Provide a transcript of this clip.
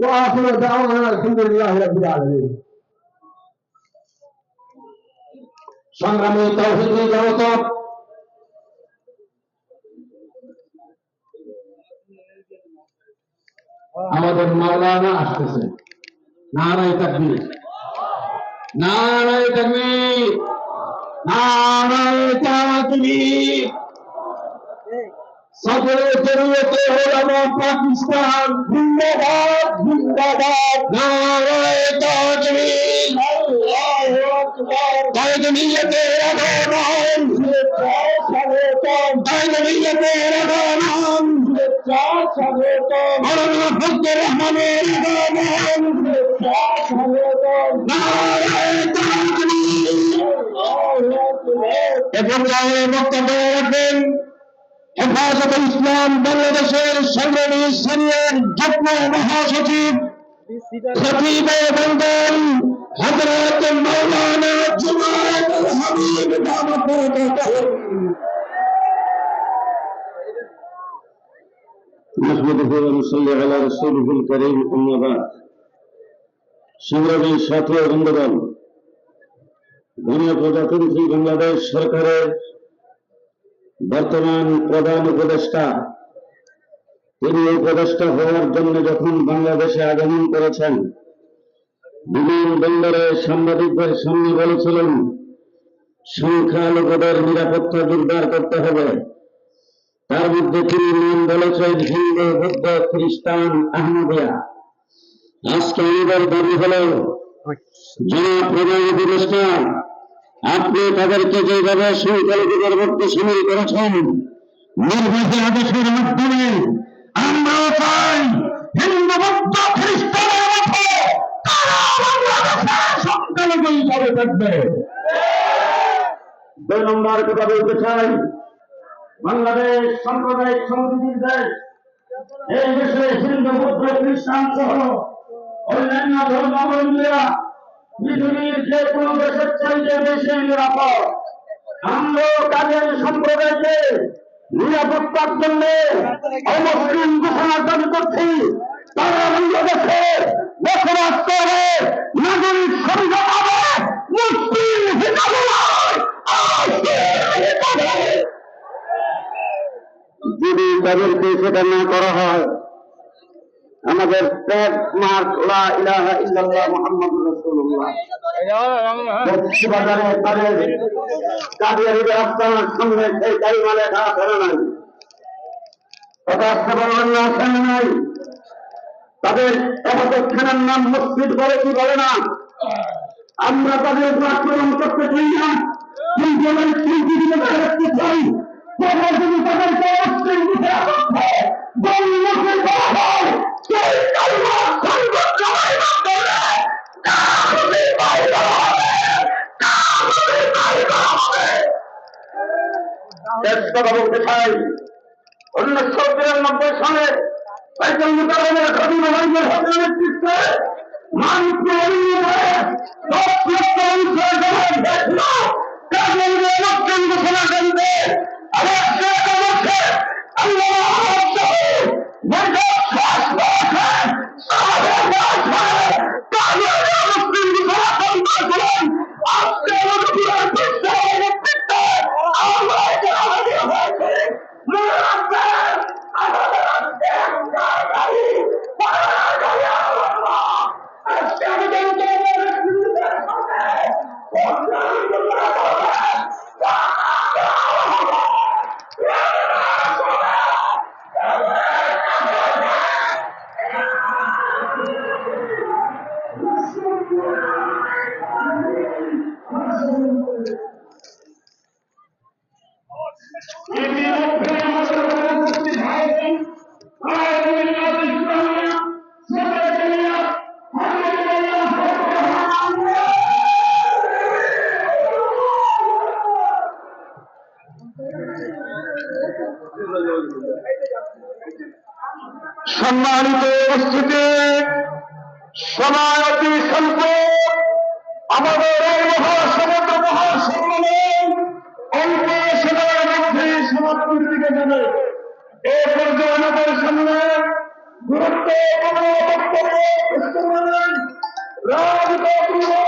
وآخر دعوانا الحمد لله رب العالمين সংগ্রামী তাওহীদি জনতা আমাদের মাওলানা আসতেছে নারায়ে তাকবীর নারায়ে তাকবীর নারায়ে তাকবীর সদরে জরিয়তে উলামা পাকিস্তান জিন্দাবাদ জিন্দাবাদ নারায়ে তাকবীর আল্লাহু আকবার তাকবীরতে আগাম স্বাগতম তাকবীরতে আগাম স্বাগতম মাওলানা ফজলুর রহমানের আগাম স্বাগতম নারায়ে তাকবীর আল্লাহু আকবার এবং বক্তব্য রাখবেন হেফাজতে ইসলাম বাংলাদেশের সংগ্রামী সিনিয়র যুগ্ম মহাসচিব খতিবে বন্দর হযরত মাওলানা জুনায়েদ আল হাবিব সংগ্রামী সাথী ও বন্ধুগণ, গণপ্রজাতন্ত্রী বাংলাদেশ সরকারের বর্তমান প্রধান উপদেষ্টা, তিনি উপদেষ্টা হওয়ার জন্য যখন বাংলাদেশে আগমন করেছেন, বিমানবন্দরে সাংবাদিকদের সামনে বলেছিলেন সংখ্যালঘুদের নিরাপত্তা জোরদার করতে হবে। তার মধ্যে তিনি নাম বলেছেন হিন্দু, বৌদ্ধ, খ্রিস্টান, আহমদিয়া। আজকে আমাদের দাবি হল, জনাব প্রধান উপদেষ্টা, আপনি তাদেরকে যেভাবে সংখ্যালঘুদের মধ্যে সামিল করেছেন, নির্বাচী আদেশের মাধ্যমে আমরা চাই হিন্দু, বৌদ্ধ, খ্রিস্টানের মতো তারা বাংলাদেশের সংখ্যালঘু হিসাবে থাকবে। 2 নম্বর কথা বলতে চাই, বাংলাদেশ সাম্প্রদায়িক সম্প্রীতির দেশ। এই দেশে হিন্দু, বৌদ্ধ, খ্রিস্টান সহ অন্যান্য ধর্মাবলম্বীরা পৃথিবীর যে কোনো দেশের চাইতে বেশি নিরাপদ। আমরা তাদের সম্প্রদায়কে নিরাপত্তার জন্য অমুসলিম ঘোষণা দাবি করছি। তারা বাংলাদেশে বসবাস করে, নাগরিক সুবিধা পাবে, মুসলিম হিসাবে যদি তাদেরকে সেটা না করা হয়, আমাদের ট্রেডমার্ক লা ইলাহা ইল্লাল্লাহ মুহাম্মাদুর রাসূলুল্লাহ বাজারে তাদের কাদিয়ারীদের আস্তানার সামনে সেই কালিমা লেখা ফেলে নাই, কথা আসতে পারবেন না, ফেলে নাই। তাদের এবাদতখানার নাম মসজিদ বলে কি বলে না, আমরা তাদের আক্রমণ করতে চাই না, কিন্তু আমরা পৃথিবীতে রাখতে চাই। যদি তাদেরকে অস্ত্রের মুখে মুখে করা হয়, সেই কালিমা সংগঠনের মাধ্যমে কথা বলতে চাই। 1993 সালে বাইতুল মুকাররমের খতিব আজমের হজরতের নেতৃত্বে মানবকে অভিযোগ করে 10 লক্ষ মানুষের জবাব দেখল কাজীদের মুসলিম ঘোষণা করবে। আবার সে বলছে আল্লাহ সম্মানিত উপস্থিতি, সময় অতি স্বল্প। আমাদের এই মহাসমুদ্র মহাসম্মেলন অল্প সময়ের মধ্যে সমাপ্তির দিকে যাবে। এ পর্যায়ে আমাদের সামনে গুরুত্বপূর্ণ বক্তব্য মুসলমান রাজনীতি